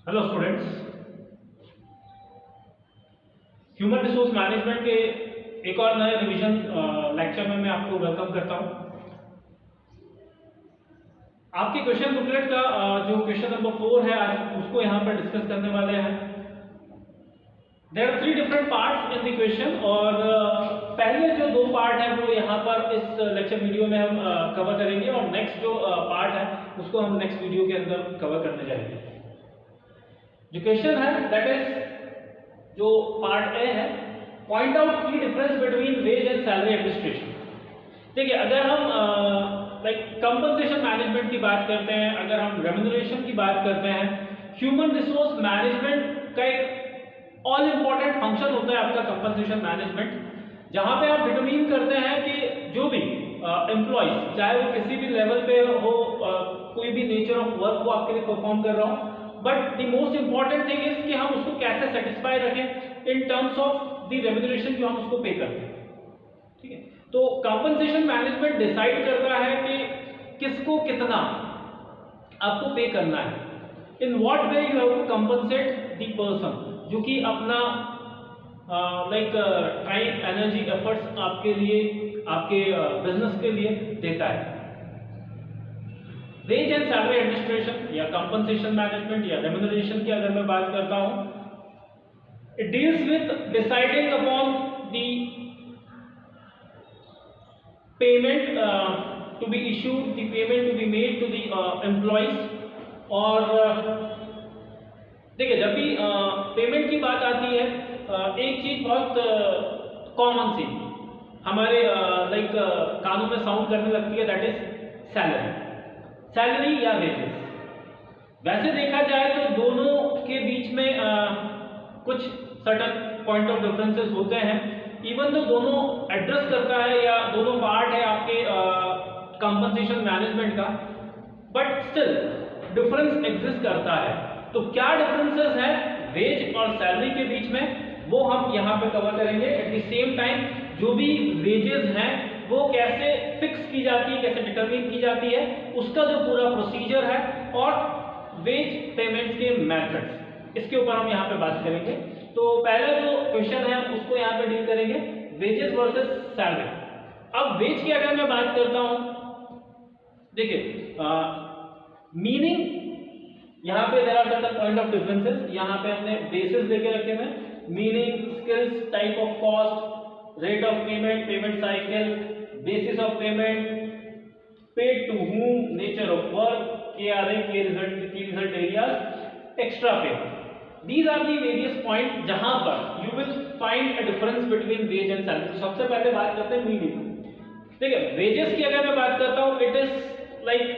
Hello students, human resource management के एक और नए रिवीजन लेक्चर में मैं आपको वेलकम करता हूं। आपके क्वेश्चन बुकलेट का जो क्वेश्चन नंबर 4 है आज उसको यहां पर डिस्कस करने वाले हैं। There are 3 different parts in the question और पहले जो 2 पार्ट है वो यहां पर इस लेक्चर वीडियो में हम कवर करेंगे और नेक्स्ट जो पार्ट है उसको हम नेक्स्ट वीडियो के अंदर कवर करने जाएंगे। जो क्वेश्चन है दैट इज जो पार्ट ए है, point out the difference between wage and salary administration. देखिए, अगर हम कंपनसेशन मैनेजमेंट की बात करते हैं, अगर हम रेम्यूनरेशन की बात करते हैं, ह्यूमन रिसोर्स मैनेजमेंट का एक ऑल इंपॉर्टेंट फंक्शन होता है आपका कंपनसेशन मैनेजमेंट, जहां पे आप डिटरमाइन करते हैं कि जो भी एम्प्लॉइज चाहे वो किसी भी लेवल पे हो, कोई भी नेचर ऑफ वर्क वो आपके लिए परफॉर्म कर रहा हो, but the most important thing is कि हम उसको कैसे सेटिस्फाई रखें in terms of the remuneration जो हम उसको पे करते हैं। ठीक है, तो कंपनसेशन मैनेजमेंट डिसाइड करता है कि किसको कितना आपको पे करना है, in what way you have to compensate the person जो कि अपना टाइम, एनर्जी, एफर्ट्स आपके लिए, आपके बिजनेस के लिए देता है। वेज एंड सैलरी एडमिनिस्ट्रेशन या कंपनसेशन मैनेजमेंट या रेम्यूनरेशन की अगर मैं बात करता हूं, it deals with deciding upon the payment to be issued, the payment to be made to the employees. और देखिए, जब भी पेमेंट की बात आती है, एक चीज बहुत कॉमन सी हमारे कानों में साउंड करने लगती है, दैट इज सैलरी या वेजेस। वैसे देखा जाए तो दोनों के बीच में कुछ सर्टन पॉइंट ऑफ डिफरेंसेस होते हैं, इवन तो दोनों एड्रेस करता है या दोनों पार्ट है आपके कंपनसेशन मैनेजमेंट का, बट स्टिल डिफरेंस एग्जिस्ट करता है। तो क्या डिफरेंसेस है वेज और सैलरी के बीच में, वो हम यहाँ पे कवर करेंगे। एट द सेम टाइम जो भी वेजेस हैं वो कैसे फिक्स की जाती है, कैसे डिटरमिन की जाती है, उसका जो पूरा प्रोसीजर है, और वेज पेमेंट्स के मेथड्स, इसके ऊपर हम यहाँ पे बात करेंगे। तो पहला जो क्वेश्चन है उसको यहाँ पे डील करेंगे, वेजेस वर्सेस सैलरी। अब वेज की अगर मैं बात करता हूं, देखिए मीनिंग यहाँ पे there are certain point of differences. यहाँ पे हमने बेसिस लेके रखे हैं, meaning, skills, type of cost, rate of payment, payment cycle, basis of payment, paid to whom, nature of work, KRA, key result areas, extra pay. These are the various points जहां पर you will find a difference between wage and salary. तो सबसे पहले बात करते हैं meaning. देखिए, wages की अगर मैं बात करता हूं, it is like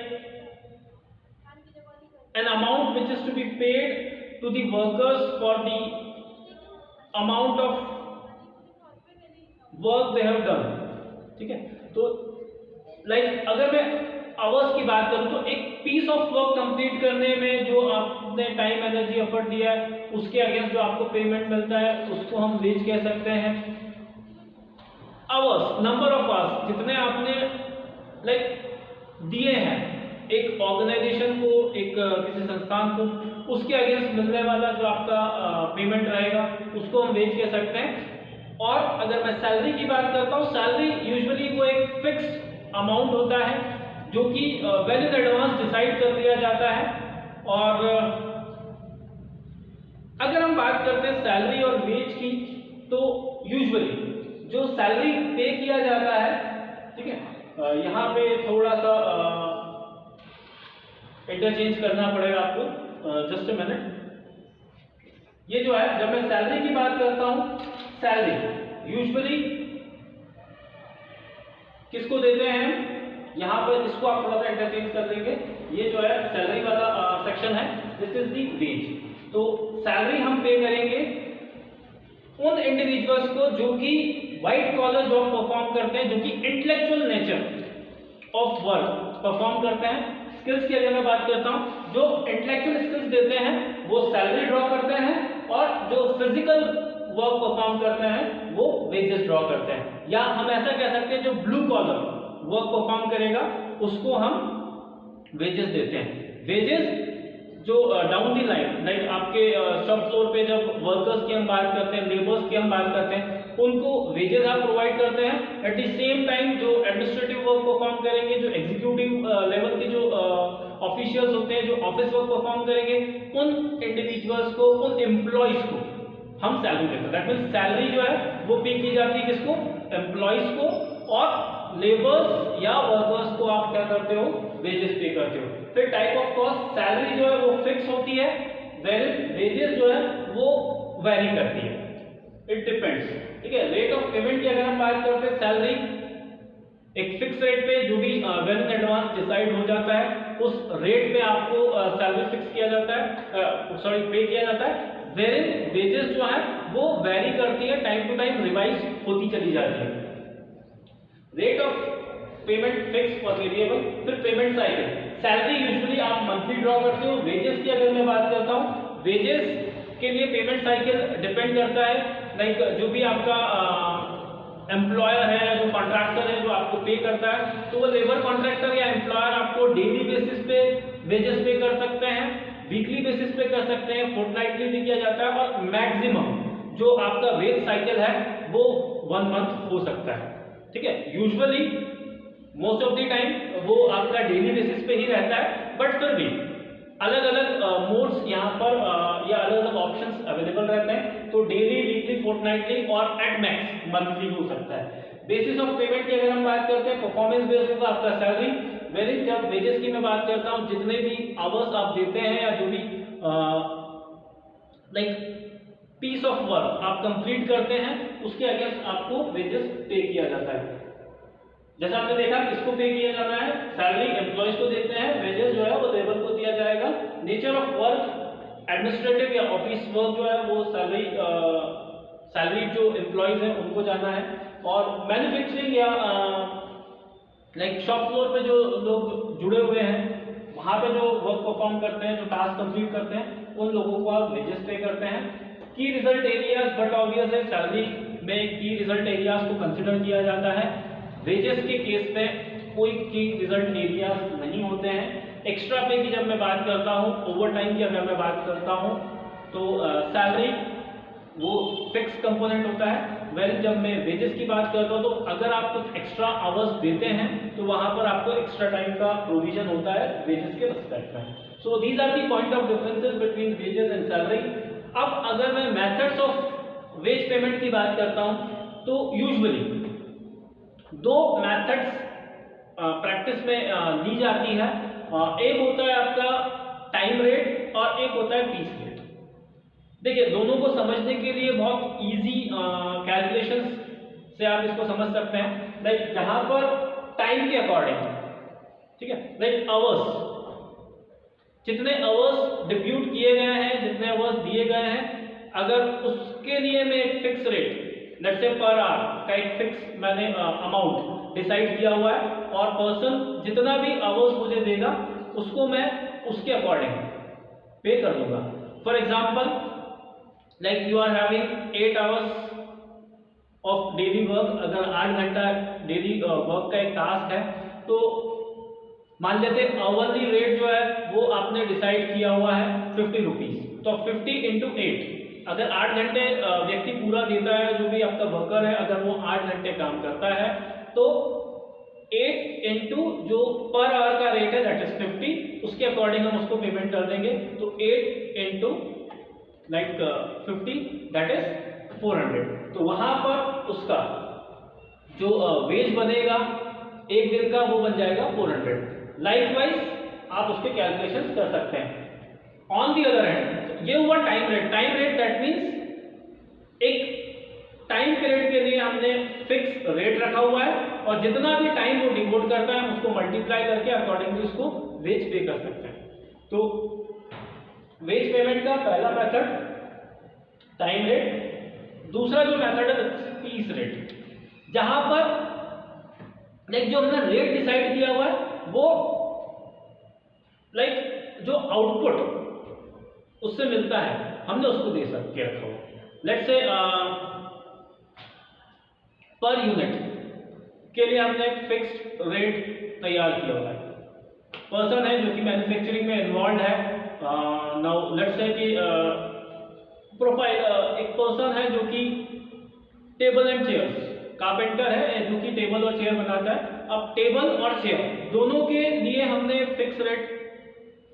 an amount which is to be paid to the workers for the amount of work they have done। ठीक है, तो अगर मैं आवर्स की बात करूं तो एक पीस ऑफ वर्क कंप्लीट करने में जो आपने टाइम, एनर्जी, एफर्ट दिया है, उसके अगेंस्ट जो आपको पेमेंट मिलता है उसको हम वेज कह सकते हैं। आवर्स, नंबर ऑफ आवर्स जितने आपने दिए हैं एक ऑर्गेनाइजेशन को, एक किसी संस्थान को, उसके अगेंस्ट मिलने वाला जो आपका पेमेंट रहेगा उसको हम वेज कह सकते हैं। और अगर मैं सैलरी की बात करता हूं, सैलरी यूजुअली वो एक फिक्स्ड अमाउंट होता है जो कि वेल इन एडवांस डिसाइड कर दिया जाता है। और अगर हम बात करते हैं सैलरी और वेज की, तो यूजुअली जो सैलरी पे किया जाता है, ठीक है, यहां पे थोड़ा सा इंटरचेंज करना पड़ेगा आपको, जस्ट अ मिनट। ये जो है, जब मैं सैलरी की बात करता हूं, सैलरी यूजुअली किसको देते हैं, यहां पर इसको आप थोड़ा सा इंटरचेंज कर लेंगे। ये जो है सैलरी वाला सेक्शन है, दिस इज द वेज। तो सैलरी हम पे करेंगे उन इंडिविजुअल्स को जो कि व्हाइट कॉलर जॉब परफॉर्म करते हैं, जो कि intellectual nature of work perform करते हैं। स्किल्स की अगर मैं बात करता हूं, जो इंटेलेक्चुअल स्किल्स देते हैं वो सैलरी ड्रॉ करते हैं, और जो फिजिकल वर्क परफॉर्म करते हैं वो वेजेस ड्रॉ करते हैं। या हम ऐसा कह सकते हैं जो ब्लू कॉलर वर्क परफॉर्म करेगा उसको हम वेजेस देते हैं। वेजेस जो डाउन दी लाइन लाइक आपके शॉप फ्लोर पे जब वर्कर्स की हम बात करते हैं, लेबर्स की हम बात करते हैं, उनको वेजेस आप प्रोवाइड करते हैं। एट द सेम टाइम जो एडमिनिस्ट्रेटिव वर्क परफॉर्म करेंगे, जो एग्जीक्यूटिव लेवल के जो ऑफिशियल्स होते हैं, जो ऑफिस वर्क परफॉर्म करेंगे, उन इंडिविजुअल्स को, उन एम्प्लॉइज को हम सैलरी देते हैं। दैट मीन्स सैलरी जो है वो पे की जाती है किसको? एम्प्लॉइज को, और लेबर्स या वर्कर्स को आप क्या करते हो? वेजेस पे करते हो। फिर टाइप ऑफ कॉस्ट, सैलरी जो है वो फिक्स होती है, वेजेस जो है वो वेरी करती है, इट डिपेंड्स। ठीक है, रेट ऑफ पेमेंट की अगर हम बात करते हैं, सैलरी एक फिक्स रेट पे जो भी वेल इन एडवांस डिसाइड हो जाता है, उस रेट पे आपको सैलरी फिक्स किया जाता है, सॉरी पे किया जाता है। वेरिन वेजेस जो है वो वेरी करती है, टाइम टू टाइम रिवाइज होती चली जाती है। रेट ऑफ पेमेंट फिक्स और वेरिएबल। फिर पेमेंट साइकिल, सैलरी यूजुअली आप मंथली ड्रॉ करते हो। वेजेस की अगर मैं बात करता हूँ, वेजेस के लिए पेमेंट साइकिल डिपेंड करता है, लाइक जो भी आपका एम्प्लॉयर है, जो कॉन्ट्रैक्टर है, जो आपको पे करता है, तो वो लेबर कॉन्ट्रैक्टर या एम्प्लॉयर आपको डेली बेसिस पे वेजेस पे कर सकते हैं, वीकली बेसिस पे कर सकते हैं, फोर्टनाइटली भी किया जाता है, और मैक्सिमम जो आपका वेज साइकिल है वो 1 मंथ हो सकता है। ठीक है, usually most of the time वो आपका डेली बेसिस पे ही रहता है, बट फिर भी अलग अलग मोड्स यहाँ पर या अलग अलग ऑप्शंस अवेलेबल रहते हैं, तो डेली, वीकली, फोर्टनाइटली और एट मैक्स मंथली हो सकता है। बेसिस ऑफ पेमेंट की अगर हम बात करते हैं, परफॉर्मेंस बेस्ड होगा आपका सैलरी। वेरी जब वेजेस की मैं बात करता हूँ, जितने भी आवर्स आप देते हैं या जो भी लाइक पीस ऑफ वर्क आप कंप्लीट करते हैं, उसके अगेंस्ट आपको वेजेस पे किया जाता है। जैसा आपने देखा किसको पे किया जाना है, सैलरी एम्प्लॉइज को देते हैं, वेजेस जो है वो लेबर को दिया जाएगा। नेचर ऑफ वर्क, एडमिनिस्ट्रेटिव या ऑफिस वर्क जो है वो सैलरी जो एम्प्लॉइज हैं उनको जाना है, और मैन्युफैक्चरिंग या लाइक शॉप फ्लोर पे जो लोग जुड़े हुए हैं, वहाँ पे जो वर्क परफॉर्म करते हैं, जो टास्क कंप्लीट करते हैं, उन लोगों को आप वेजेस पे करते हैं। की रिजल्ट एरियाज, बट ऑब्वियस है सैलरी में की रिजल्ट एरियाज को कंसिडर किया जाता है। वेजेस के केस में कोई की रिजल्ट एरियाज नहीं होते हैं। एक्स्ट्रा पे की जब मैं बात करता हूँ, ओवर टाइम की अगर मैं बात करता हूँ, तो सैलरी वो फिक्स कंपोनेंट होता है। वेल जब मैं वेजेस की बात करता हूँ, तो अगर आप कुछ एक्स्ट्रा आवर्स देते हैं तो वहां पर आपको एक्स्ट्रा टाइम का प्रोविजन होता है वेजेस के रिस्पेक्ट में। So these are the point of differences between wages and salary. अब अगर मैं मेथड्स ऑफ वेज पेमेंट की बात करता हूँ, तो यूजुअली 2 मेथड्स प्रैक्टिस में ली जाती है। एक होता है आपका टाइम रेट और एक होता है पीस रेट। देखिए, दोनों को समझने के लिए बहुत इजी कैलकुलेशंस से आप इसको समझ सकते हैं। लाइक जहां पर टाइम के अकॉर्डिंग, ठीक है, लाइक आवर्स, जितने आवर्स डिप्यूट किए गए हैं, जितने आवर्स दिए गए हैं, अगर उसके लिए मैं एक fix rate, let's say per hour का एक फिक्स मैंने अमाउंट डिसाइड किया हुआ है, और पर्सन जितना भी आवर्स मुझे देगा उसको मैं उसके अकॉर्डिंग पे कर दूंगा। For example, like you are having 8 hours of daily work, अगर 8 घंटा डेली वर्क का एक टास्क है, तो मान लेते हैं आवरली रेट जो है वो आपने डिसाइड किया हुआ है 50 रुपीज। तो 50 इंटू 8, अगर 8 घंटे व्यक्ति पूरा देता है, जो भी आपका वर्कर है, अगर वो 8 घंटे काम करता है, तो 8 इंटू जो पर आवर का रेट है दैट इज 50, उसके अकॉर्डिंग हम उसको पेमेंट कर देंगे। तो 8 इंटू लाइक 50 दैट इज 400। तो वहां पर उसका जो वेज बनेगा एक दिन का, वो बन जाएगा 400। लाइकवाइज आप उसके कैलकुलेशंस कर सकते हैं। ऑन दी अदर हैंड, ये हुआ time rate. Time rate that means एक टाइम पीरियड के लिए हमने फिक्स रेट रखा हुआ है, और जितना भी टाइम वो डिवोट करता है हम उसको मल्टीप्लाई करके अकॉर्डिंगली उसको वेज पे कर सकते हैं। तो वेज पेमेंट का पहला मेथड टाइम रेट, दूसरा जो मेथड है पीस रेट, जहां पर लाइक जो हमने रेट डिसाइड किया हुआ है वो लाइक जो आउटपुट उससे मिलता है हमने उसको दे सकते रखा हुआ। लेट्स से पर यूनिट के लिए हमने फिक्स्ड रेट तैयार किया हुआ है। पर्सन है जो कि मैन्युफैक्चरिंग में इन्वॉल्व है, नाउ लेट्स से कि प्रोफाइल एक पर्सन है जो कि टेबल एंड चेयर्स कारपेंटर है जो कि टेबल और चेयर बनाता है। अब टेबल और चेयर दोनों के लिए हमने फिक्स रेट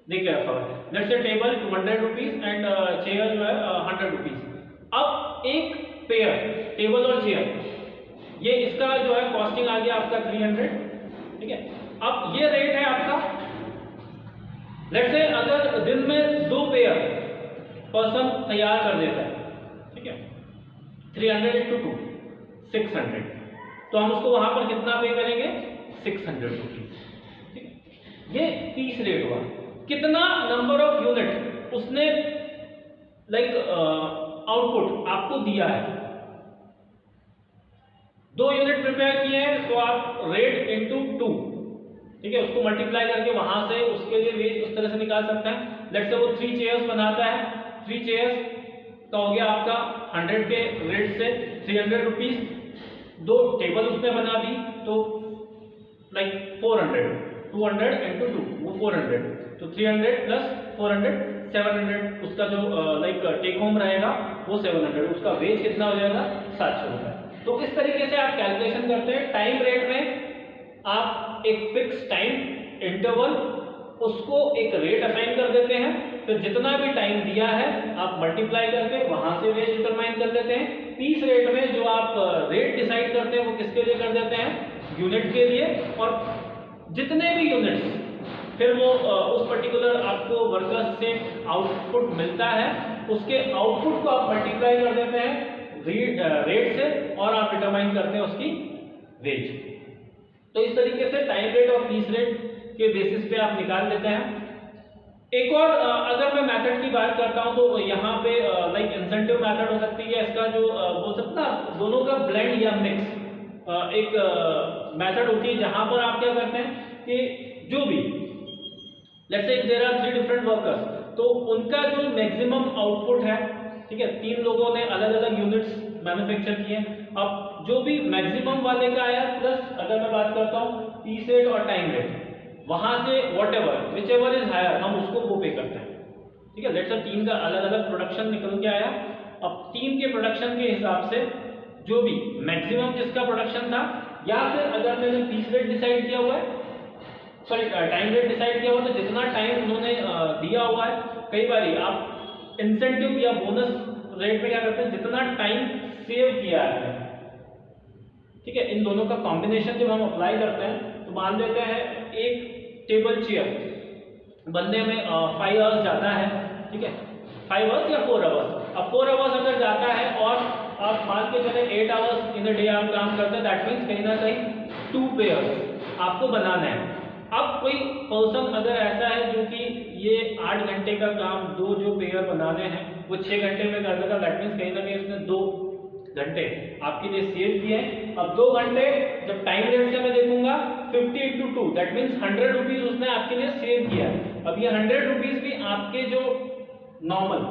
देके रखा है। Let's say table 200 rupees and chair जो है 100 रुपीज। अब एक पेयर टेबल और चेयर ये इसका जो है कॉस्टिंग आ गया आपका 300, ठीक है। अब ये रेट है आपका। लेट्स से अगर दिन में 2 पेयर पर्सन तैयार कर देता है, ठीक है, 300 × 2 600, तो हम उसको वहां पर कितना पे करेंगे 600 रुपीज, ठीक है। ये पीस रेट हुआ। कितना नंबर ऑफ यूनिट उसने लाइक आउटपुट आपको दिया है। 2 यूनिट प्रिपेयर किए हैं तो आप रेट इंटू 2, ठीक है, उसको मल्टीप्लाई करके वहां से उसके लिए वेज उस तरह से निकाल सकते हैं। लेट्स से वो 3 चेयर्स बनाता है, 3 चेयर्स का हो गया आपका 100 के रेट से 300 रुपीज। 2 टेबल उसने बना दी तो लाइक 400, 200 × 2 वो 400, तो 300 + 400 700 उसका जो लाइक टेक होम रहेगा वो 700, उसका वेज कितना हो जाएगा 700 रुपए। तो इस तरीके से आप कैलकुलेशन करते हैं। टाइम रेट में आप एक फिक्स टाइम इंटरवल उसको एक रेट असाइन कर देते हैं, फिर जितना भी टाइम दिया है आप मल्टीप्लाई करके वहां से वेज डिटरमाइन कर देते हैं। पीस रेट में जो आप रेट डिसाइड करते हैं वो किसके लिए कर देते हैं, यूनिट के लिए, और जितने भी यूनिट्स फिर वो उस पर्टिकुलर आपको वर्कर्स से आउटपुट मिलता है उसके आउटपुट को आप मल्टीप्लाई कर देते हैं रेट से और आप डिटरमाइन करते हैं उसकी वेज। तो इस तरीके से टाइम रेट और पीस रेट के बेसिस पे आप निकाल लेते हैं। एक और अगर मैं मेथड की बात करता हूं तो यहाँ पे लाइक इंसेंटिव मेथड हो सकती है। इसका जो बोल सकते ना दोनों का ब्लेंड या मिक्स एक मेथड होती है जहां पर आप क्या करते हैं कि जो भी let's say there are 3 different workers, तो उनका जो मैक्सिमम आउटपुट है, ठीक है, 3 लोगों ने अलग अलग यूनिट्स मैन्युफैक्चर किए। अब जो भी मैक्सिमम वाले का आया प्लस अगर मैं बात करता हूँ पीस रेट और टाइम रेट, वहां say whatever whichever is higher हम उसको वो पे करते हैं, ठीक है। लेट्स से 3 का अलग अलग प्रोडक्शन निकल के आया। अब 3 के प्रोडक्शन के हिसाब से जो भी मैक्सिमम जिसका प्रोडक्शन था, या फिर अगर मैंने पीस रेट डिसाइड किया हुआ है, सॉरी टाइम रेट डिसाइड किया हुआ, तो जितना टाइम उन्होंने दिया हुआ है, कई बार आप इंसेंटिव या बोनस रेट में क्या करते हैं जितना टाइम सेव किया है, ठीक है, इन दोनों का कॉम्बिनेशन जब हम अप्लाई करते हैं तो मान लेते हैं एक टेबल चेयर बनने में 5 आवर्स जाता है, ठीक है, 5 आवर्स या 4 आवर्स। अब 4 आवर्स अगर जाता है और आप मान के चले 8 आवर्स इन अ डे आप काम करते हैं, दैट मीन्स कहीं ना कहीं 2 पेयर्स आपको बनाना है। अब कोई पर्सन अगर ऐसा है जो कि ये 8 घंटे का काम 2 जो पेयर बनाने हैं वो 6 घंटे में कर देगा, दैट मीन्स कहीं ना कहीं उसने 2 घंटे आपके लिए सेव किए हैं। अब 2 घंटे जब टाइम रेट से मैं देखूंगा 50 × 2 दैट मीन्स 100 रुपीज उसने आपके लिए सेव किया है। अब ये 100 रुपीज भी आपके जो नॉर्मल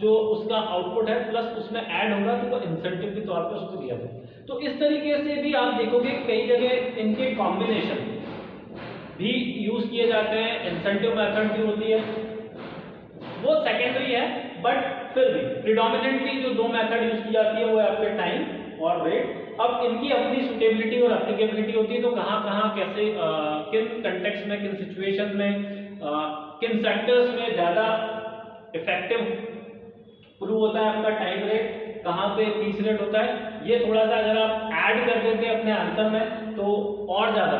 जो उसका आउटपुट है प्लस उसमें ऐड होगा तो वो इंसेंटिव के तौर पे उसको दिया जाए। तो इस तरीके से भी आप देखोगे कई जगह इनके कॉम्बिनेशन भी यूज किए जाते हैं। इंसेंटिव मेथड भी होती है, वो सेकेंडरी है, बट फिर भी प्रिडोमिनेंटली जो 2 मेथड यूज की जाती है वो है आपके टाइम और रेट। अब इनकी अपनी सुटेबिलिटी और एप्लीकेबिलिटी होती है, तो कहाँ कहाँ कैसे किन कंटेक्स्ट में, किन सिचुएशन में, किन सेक्टर्स में ज़्यादा इफेक्टिव प्रूव होता है आपका टाइम रेट, कहाँ पे पीस रेट होता है, ये थोड़ा सा अगर आप ऐड कर देते हैं अपने आंसर में तो और ज़्यादा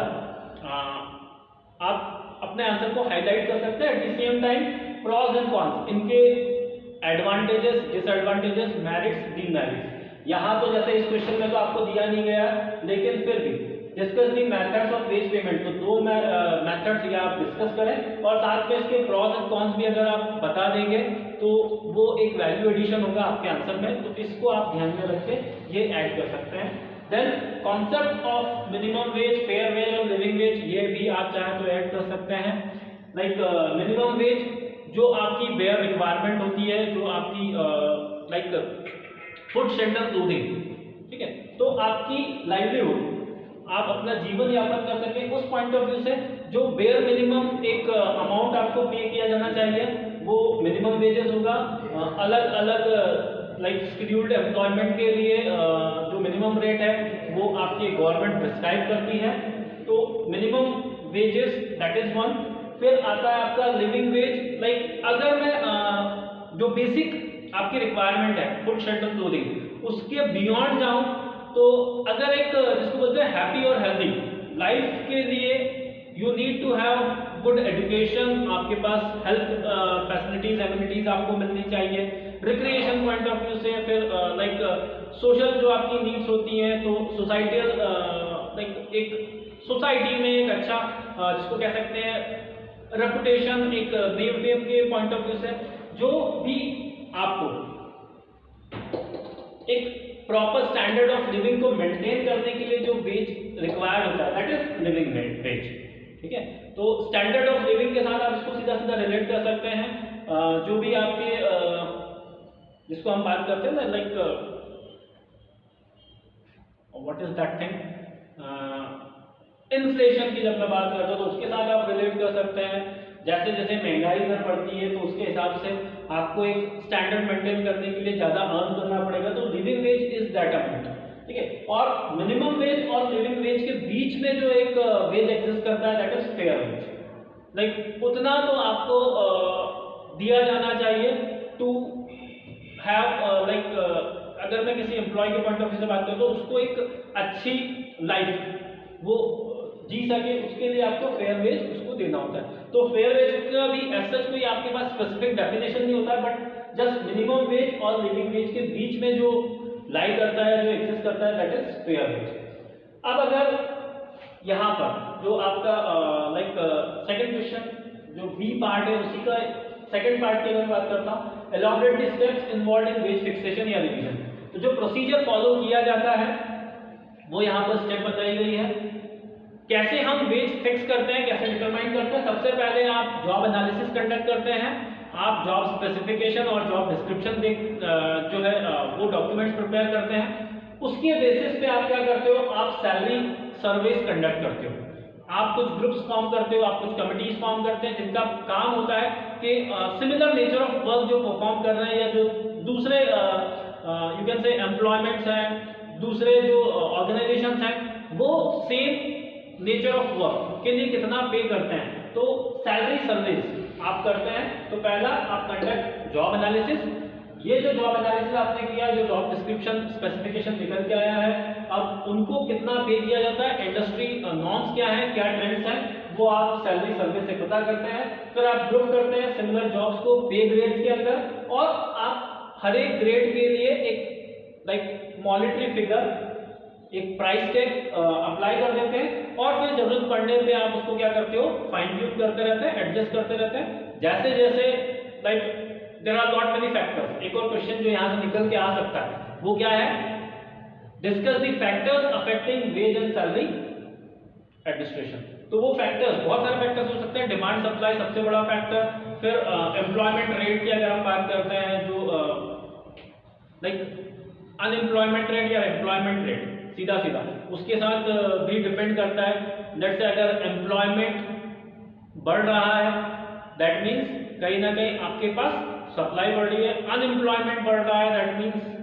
आप अपने आंसर को हाईलाइट कर सकते हैं। At the same time pros and cons, इनके एडवांटेजेस, डिसएडवांटेजेस, मेरिट्स, डीमेरिट्स। यहाँ तो जैसे इस क्वेश्चन में तो आपको दिया नहीं गया, लेकिन फिर भी discuss the methods of ways payment, तो 2 मेथड्स ये आप डिस्कस करें और साथ में इसके प्रॉस एंड कॉन्स भी अगर आप बता देंगे तो वो एक वैल्यू एडिशन होगा आपके आंसर में, तो इसको आप ध्यान में रख के ये ऐड कर सकते हैं। Then concept of minimum wage, fair wage और लिविंग वेज, ये भी आप चाहें तो ऐड कर सकते हैं। लाइक मिनिमम वेज जो आपकी बेयर रिक्वायरमेंट होती है, जो आपकी लाइक फूड, शेल्टर, क्लोथिंग, ठीक है, तो आपकी लाइवलीहुड, आप अपना जीवन यापन कर सकें, उस पॉइंट ऑफ व्यू से जो बेयर मिनिमम एक अमाउंट आपको पे किया जाना चाहिए वो मिनिमम वेजेस होगा। अलग अलग लाइक शेड्यूल्ड एम्प्लॉयमेंट के लिए जो मिनिमम रेट है वो आपकी गवर्नमेंट प्रिस्क्राइब करती है। तो minimum wages that is one. फिर आता है आपका लिविंग वेज। लाइक अगर मैं जो बेसिक आपकी रिक्वायरमेंट है फूड शेल्टर क्लोथिंग उसके बियॉन्ड जाऊं तो अगर एक जिसको बोलते हैं हैप्पी और हेल्दी लाइफ के लिए you need to have good education, आपके पास हेल्थ फैसिलिटीज एमिनिटीज आपको मिलनी चाहिए। रिक्रिएशन पॉइंट ऑफ व्यू से फिर लाइक सोशल जो आपकी नीड्स होती हैं तो सोसाइटल लाइक एक सोसाइटी में एक अच्छा जिसको कह सकते हैं रेपुटेशन, एक नेम फेम के पॉइंट ऑफ व्यू से जो भी आपको एक प्रॉपर स्टैंडर्ड ऑफ लिविंग को मेंटेन करने के लिए जो वेज रिक्वायर्ड होता है दैट इज लिविंग वेज। ठीक है, तो स्टैंडर्ड ऑफ लिविंग के साथ आप इसको सीधा सीधा रिलेट कर सकते हैं। जो भी आपके जिसको हम बात करते हैं ना like what is that thing, inflation की जब मैं बात करता हूं तो उसके साथ आप रिलेट कर सकते हैं। जैसे जैसे महंगाई अगर बढ़ती है तो उसके हिसाब से आपको एक स्टैंडर्ड मेंटेन करने के लिए ज्यादा अर्न करना पड़ेगा, तो living wage is that amount. ठीक है, और मिनिमम वेज और लिविंग वेज के बीच में जो एक वेज एग्जिस्ट करता है that is fair wage. Like उतना तो आपको दिया जाना चाहिए टू हैव लाइक अगर मैं किसी एम्प्लॉय के पॉइंट ऑफ व्यू से बात करूं तो उसको एक अच्छी लाइफ वो जी सके, उसके लिए आपको फेयर वेज उसको देना होता है। तो फेयर वेज का भी एज सच कोई आपके पास स्पेसिफिक डेफिनेशन नहीं होता है, बट जस्ट मिनिमम वेज और लिविंग वेज के बीच में जो लाई करता है, जो एग्जिस्ट करता है दैट इज फेयर वेज। अब अगर यहाँ पर जो आपका लाइक सेकंड क्वेश्चन जो बी पार्ट है उसी का सेकंड पार्ट की अगर बात करता हूँ, elaborate the steps involved in wage fixation या रिवीजन। तो जो प्रोसीजर फॉलो किया जाता है वो यहाँ पर स्टेप बताई गई है। कैसे हम वेज फिक्स करते हैं, कैसे डिटरमाइन करते हैं। सबसे पहले आप जॉब एनालिसिस कंडक्ट करते हैं, आप जॉब स्पेसिफिकेशन और जॉब डिस्क्रिप्शन जो है वो डॉक्यूमेंट्स प्रिपेयर करते हैं। उसके बेसिस पे आप क्या करते हो, आप सैलरी सर्वेस कंडक्ट करते हो। आप कुछ ग्रुप्स फॉर्म करते हो, आप कुछ कमिटीज फॉर्म करते हैं जिनका काम होता है कि सिमिलर नेचर ऑफ वर्क जो परफॉर्म कर रहे हैं या जो दूसरे यू कैन से एम्प्लॉयमेंट्स हैं, दूसरे जो ऑर्गेनाइजेशंस हैं वो सेम नेचर ऑफ वर्क के लिए कितना पे करते हैं, तो सैलरी सर्विस आप करते हैं। तो पहला आप कंडक्ट जॉब एनालिसिस। ये जो जॉब एनालिसिस आपने किया, जो जॉब डिस्क्रिप्शन स्पेसिफिकेशन निकल के आया है, अब उनको कितना पे किया जाता है, इंडस्ट्री नॉर्म्स क्या है, क्या ट्रेंड्स हैं, वो आप सैलरी सर्विस से पता करते हैं। फिर आप ग्रुप करते हैं सिमिलर जॉब्स को पे ग्रेड्स के अंदर, और आप हर एक ग्रेड के लिए एक लाइक मॉनिटरी फिगर, एक प्राइस टैग अप्लाई कर देते हैं, और फिर जरूरत पड़ने पे आप उसको क्या करते हो, फाइन ट्यून करते रहते हैं, एडजस्ट करते रहते हैं जैसे जैसे like there are not many factors. एक और क्वेश्चन जो यहाँ से निकल के आ सकता है वो क्या है, discuss the factors affecting wage and salary administration. तो वो फैक्टर्स, बहुत सारे फैक्टर्स हो सकते हैं, डिमांड सप्लाई सबसे बड़ा फैक्टर, फिर एम्प्लॉयमेंट रेट की अगर हम बात करते हैं जो लाइक अनएम्प्लॉयमेंट रेट या एम्प्लॉयमेंट रेट सीधा सीधा उसके साथ भी डिपेंड करता है। लेट्स से अगर एम्प्लॉयमेंट बढ़ रहा है दैट मीन्स कहीं ना कहीं आपके पास सप्लाई बढ़ रही है, अनएम्प्लॉयमेंट बढ़ रहा है that means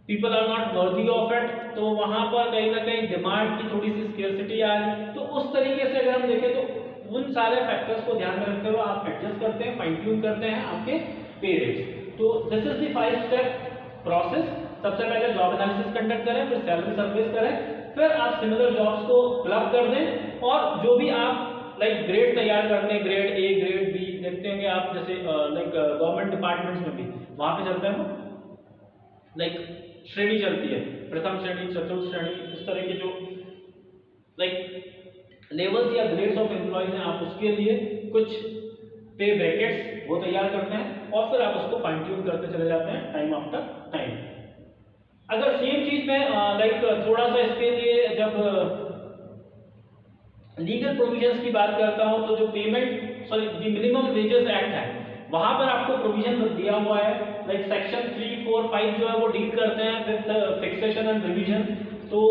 people are not worthy of it, तो वहां पर कहीं ना कहीं डिमांड की थोड़ी सी स्केर्सिटी आ रही है। तो उस तरीके से अगर हम देखें तो उन सारे फैक्टर्स को ध्यान में रखते हुए आप एडजस्ट करते हैं, फाइन ट्यून करते हैं आपके पे रेट्स। तो this is the 5 step process. सबसे पहले जॉब एनालिसिस कंडक्ट करें, फिर सैलरी सर्विस करें, फिर आप सिमिलर जॉब्स को क्लब कर दें, और जो भी आप लाइक ग्रेड तैयार करते हैं, ग्रेड ए ग्रेड बी देखते हैं कि आप जैसे लाइक गवर्नमेंट डिपार्टमेंट्स में भी वहां पे चलते हैं लाइक श्रेणी चलती है, प्रथम श्रेणी, चतुर्थ श्रेणी, इस तरह के जो लाइक लेवल्स या ग्रेड्स ऑफ एम्प्लॉयज हैं, आप उसके लिए कुछ पे ब्रैकेट्स वो तैयार करते हैं, और फिर आप उसको फाइन ट्यून करते चले जाते हैं टाइम आफ्टर टाइम। अगर सेम चीज में लाइक थोड़ा सा इसके लिए जब लीगल प्रोविजंस की बात करता हूं तो जो पेमेंट मिनिमम वेजेस एक्ट है वहां पर आपको प्रोविजन दिया हुआ है, लाइक सेक्शन 3, 4, 5 जो है वो डील करते हैं विद फिक्सेशन एंड रिवीजन। तो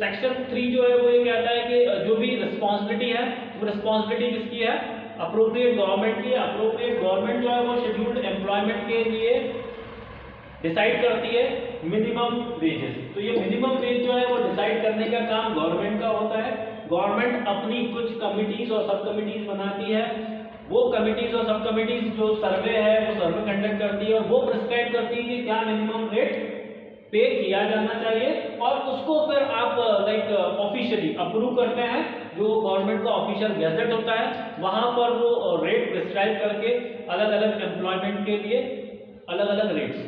सेक्शन 3 जो है वो ये कहता है कि जो भी रिस्पॉन्सिबिलिटी है वो रिस्पॉन्सिबिलिटी किसकी है, अप्रोप्रिएट गवर्नमेंट की। अप्रोप्रिएट गवर्नमेंट जो है वो शेड्यूल्ड एम्प्लॉयमेंट के लिए डिसाइड करती है मिनिमम वेजेस। तो ये मिनिमम वेज जो है वो डिसाइड करने का काम गवर्नमेंट का होता है। गवर्नमेंट अपनी कुछ कमिटीज और सब कमिटीज बनाती है, वो कमिटीज और सब कमिटीज जो सर्वे है वो सर्वे कंडक्ट करती है और वो प्रिस्क्राइब करती है कि क्या मिनिमम रेट पे किया जाना चाहिए, और उसको फिर आप लाइक ऑफिशियली अप्रूव करते हैं। जो गवर्नमेंट का ऑफिशियल गैजेट होता है वहां पर वो रेट प्रिस्क्राइब करके अलग अलग एम्प्लॉयमेंट के लिए अलग अलग रेट्स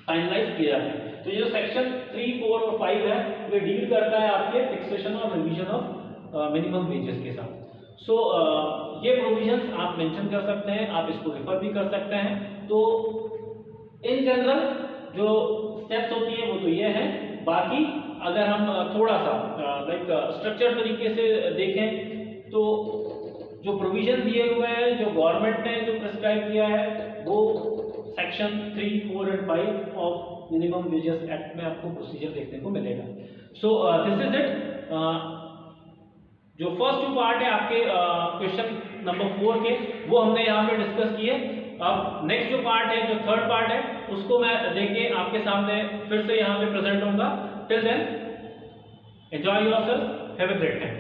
फाइनलाइज किए जाते हैं। तो ये जो सेक्शन 3, 4 और 5 है वो डील करता है आपके फिक्सेशन और रिवीजन ऑफ मिनिमम वेजेस के साथ। सो ये प्रोविजंस आप मेंशन कर सकते हैं, आप इसको रेफर भी कर सकते हैं। तो इन जनरल जो स्टेप्स होती है वो तो ये है। बाकी अगर हम थोड़ा सा लाइक स्ट्रक्चर तरीके से देखें तो जो प्रोविजन दिए हुए हैं जो गवर्नमेंट ने जो प्रिस्क्राइब किया है वो section 3, 4 and 5 of minimum wages act में आपको प्रोसीजर देखने को मिलेगा। So this is it. जो फर्स्ट 2 पार्ट है आपके क्वेश्चन नंबर 4 के वो हमने यहाँ पे डिस्कस किए। अब नेक्स्ट जो पार्ट है, जो थर्ड पार्ट है, उसको मैं लेके आपके सामने फिर से यहाँ पे प्रेजेंट होऊंगा। Till then enjoy yourself, have a great time.